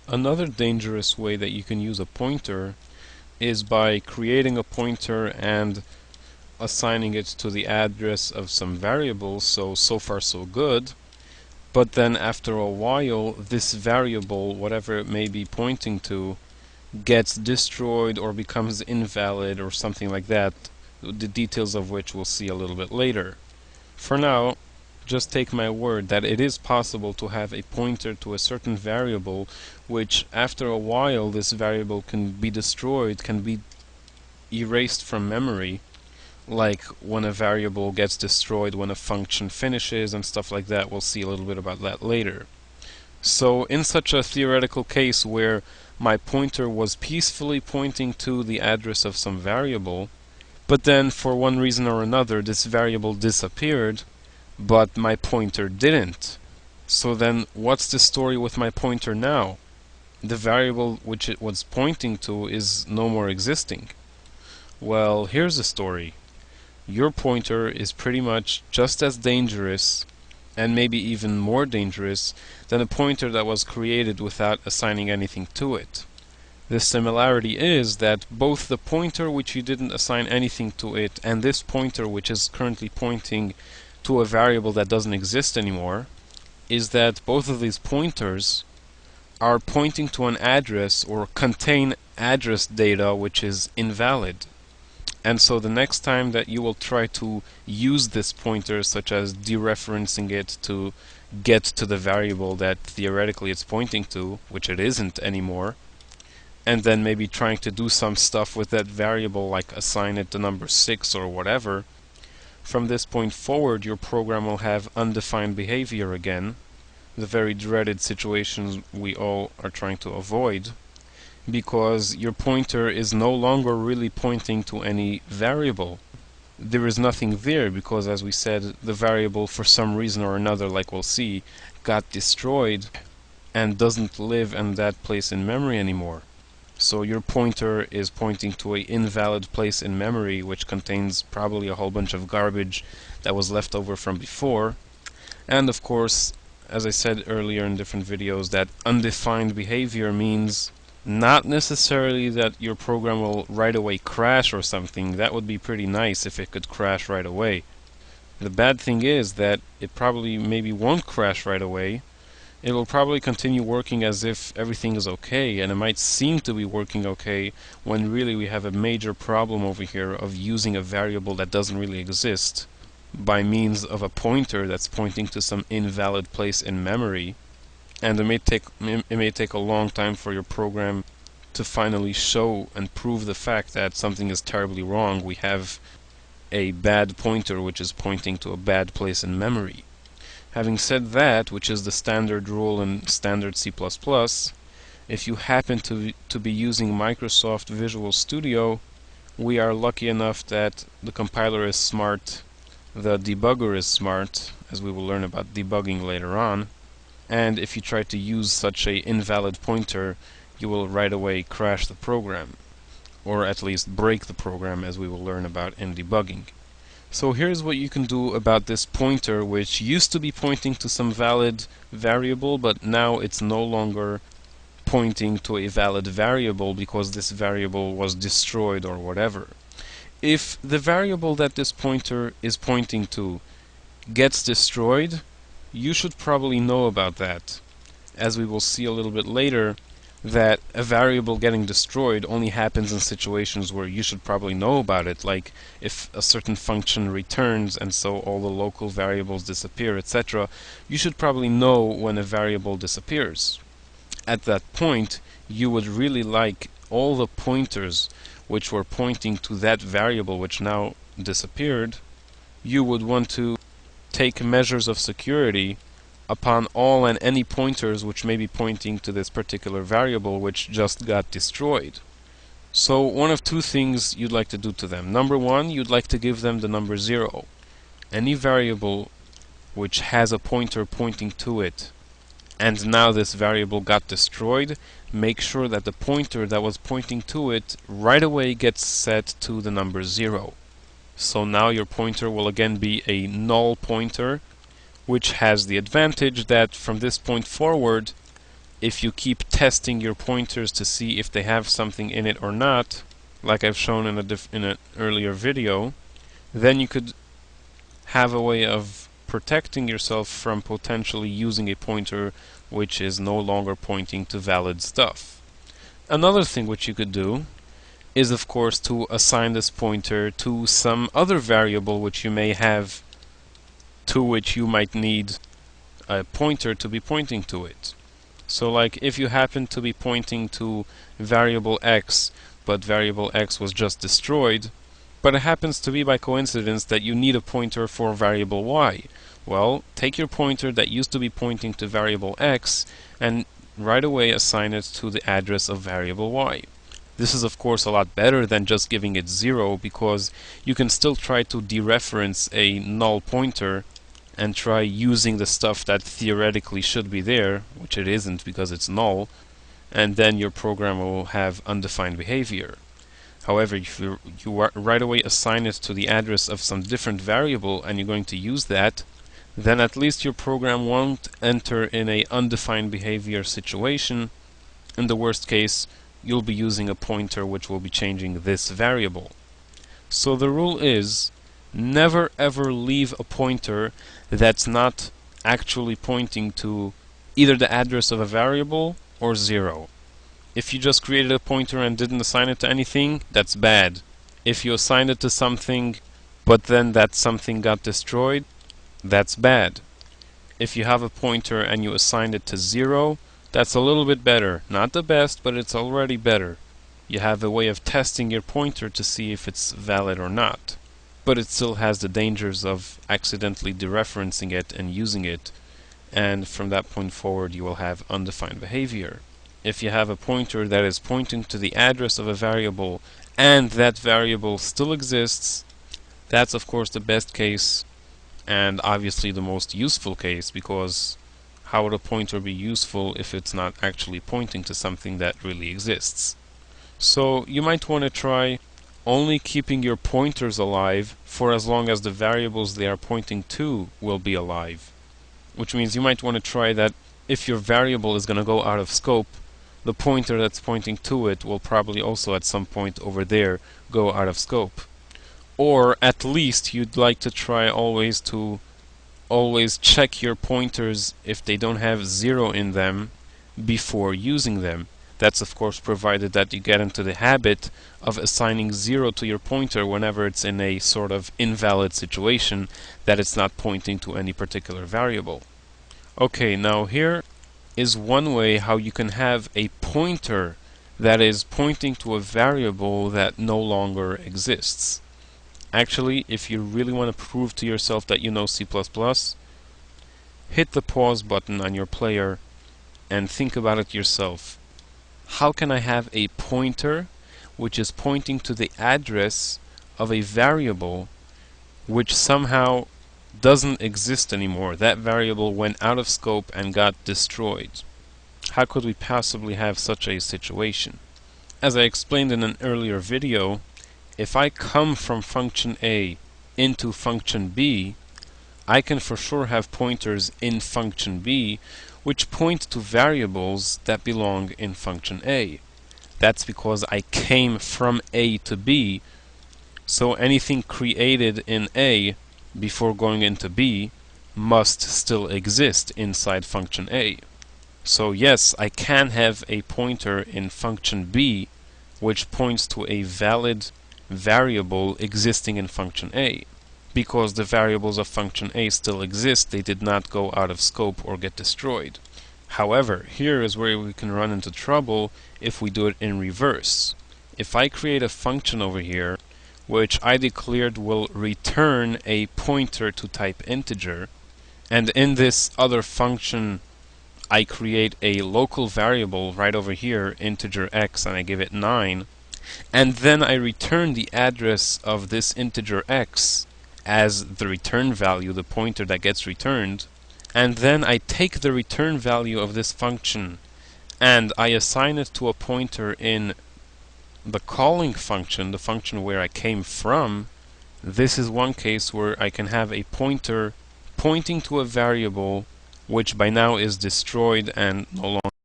Another dangerous way that you can use a pointer is by creating a pointer and assigning it to the address of some variable, so far so good, but then after a while this variable, whatever it may be pointing to, gets destroyed or becomes invalid or something like that, the details of which we'll see a little bit later. For now, just take my word that it is possible to have a pointer to a certain variable which after a while this variable can be destroyed, can be erased from memory, like when a variable gets destroyed when a function finishes and stuff like that. We'll see a little bit about that later. So in such a theoretical case where my pointer was peacefully pointing to the address of some variable, but then for one reason or another this variable disappeared, but my pointer didn't. So then what's the story with my pointer now? The variable which it was pointing to is no more existing. Well, here's the story. Your pointer is pretty much just as dangerous, and maybe even more dangerous, than a pointer that was created without assigning anything to it. The similarity is that both the pointer which you didn't assign anything to it and this pointer which is currently pointing to a variable that doesn't exist anymore, is that both of these pointers are pointing to an address or contain address data which is invalid. And so the next time that you will try to use this pointer, such as dereferencing it to get to the variable that theoretically it's pointing to, which it isn't anymore, and then maybe trying to do some stuff with that variable like assign it the number 6 or whatever, from this point forward your program will have undefined behavior again, the very dreaded situations we all are trying to avoid, because your pointer is no longer really pointing to any variable. There is nothing there because, as we said, the variable for some reason or another, like we'll see, got destroyed and doesn't live in that place in memory anymore. So your pointer is pointing to an invalid place in memory which contains probably a whole bunch of garbage that was left over from before. And of course, as I said earlier in different videos, that undefined behavior means not necessarily that your program will right away crash or something. That would be pretty nice if it could crash right away. The bad thing is that it probably maybe won't crash right away. It will probably continue working as if everything is okay, and it might seem to be working okay when really we have a major problem over here of using a variable that doesn't really exist by means of a pointer that's pointing to some invalid place in memory. And it may take a long time for your program to finally show and prove the fact that something is terribly wrong. We have a bad pointer which is pointing to a bad place in memory. Having said that, which is the standard rule in standard C++, if you happen to be using Microsoft Visual Studio, we are lucky enough that the compiler is smart, the debugger is smart, as we will learn about debugging later on, and if you try to use such a invalid pointer, you will right away crash the program, or at least break the program, as we will learn about in debugging. So here's what you can do about this pointer, which used to be pointing to some valid variable, but now it's no longer pointing to a valid variable because this variable was destroyed or whatever. If the variable that this pointer is pointing to gets destroyed, you should probably know about that. As we will see a little bit later, that a variable getting destroyed only happens in situations where you should probably know about it, like if a certain function returns and so all the local variables disappear, etc. You should probably know when a variable disappears. At that point, you would really like all the pointers which were pointing to that variable which now disappeared. You would want to take measures of security upon all and any pointers which may be pointing to this particular variable which just got destroyed. So one of two things you'd like to do to them. Number one, you'd like to give them the number 0. Any variable which has a pointer pointing to it and now this variable got destroyed, make sure that the pointer that was pointing to it right away gets set to the number 0. So now your pointer will again be a null pointer, which has the advantage that from this point forward if you keep testing your pointers to see if they have something in it or not, like I've shown in an earlier video, then you could have a way of protecting yourself from potentially using a pointer which is no longer pointing to valid stuff. Another thing which you could do is, of course, to assign this pointer to some other variable which you may have, to which you might need a pointer to be pointing to it. So like if you happen to be pointing to variable x, but variable x was just destroyed, but it happens to be by coincidence that you need a pointer for variable y. Well, take your pointer that used to be pointing to variable x and right away assign it to the address of variable y. This is of course a lot better than just giving it 0, because you can still try to dereference a null pointer and try using the stuff that theoretically should be there, which it isn't because it's null, and then your program will have undefined behavior. However, if you right away assign it to the address of some different variable and you're going to use that, then at least your program won't enter in a undefined behavior situation. In the worst case, you'll be using a pointer which will be changing this variable. So the rule is, never ever leave a pointer that's not actually pointing to either the address of a variable or 0. If you just created a pointer and didn't assign it to anything, that's bad. If you assigned it to something, but then that something got destroyed, that's bad. If you have a pointer and you assigned it to 0, that's a little bit better. Not the best, but it's already better. You have a way of testing your pointer to see if it's valid or not. But it still has the dangers of accidentally dereferencing it and using it, and from that point forward you will have undefined behavior. If you have a pointer that is pointing to the address of a variable and that variable still exists, that's of course the best case and obviously the most useful case, because how would a pointer be useful if it's not actually pointing to something that really exists? So you might want to try only keeping your pointers alive for as long as the variables they are pointing to will be alive. Which means you might want to try that if your variable is going to go out of scope, the pointer that's pointing to it will probably also at some point over there go out of scope. Or at least you'd like to try always check your pointers if they don't have 0 in them before using them. That's of course provided that you get into the habit of assigning 0 to your pointer whenever it's in a sort of invalid situation, that it's not pointing to any particular variable. Okay, now here is one way how you can have a pointer that is pointing to a variable that no longer exists. Actually, if you really want to prove to yourself that you know C++, hit the pause button on your player and think about it yourself. How can I have a pointer which is pointing to the address of a variable which somehow doesn't exist anymore? That variable went out of scope and got destroyed. How could we possibly have such a situation? As I explained in an earlier video, if I come from function A into function B, I can for sure have pointers in function B which point to variables that belong in function A. That's because I came from A to B, so anything created in A before going into B must still exist inside function A. So yes, I can have a pointer in function B which points to a valid variable existing in function A. Because the variables of function A still exist, they did not go out of scope or get destroyed. However, here is where we can run into trouble if we do it in reverse. If I create a function over here which I declared will return a pointer to type integer, and in this other function I create a local variable right over here, integer x, and I give it 9, and then I return the address of this integer x as the return value, the pointer that gets returned, and then I take the return value of this function and I assign it to a pointer in the calling function, the function where I came from. This is one case where I can have a pointer pointing to a variable which by now is destroyed and no longer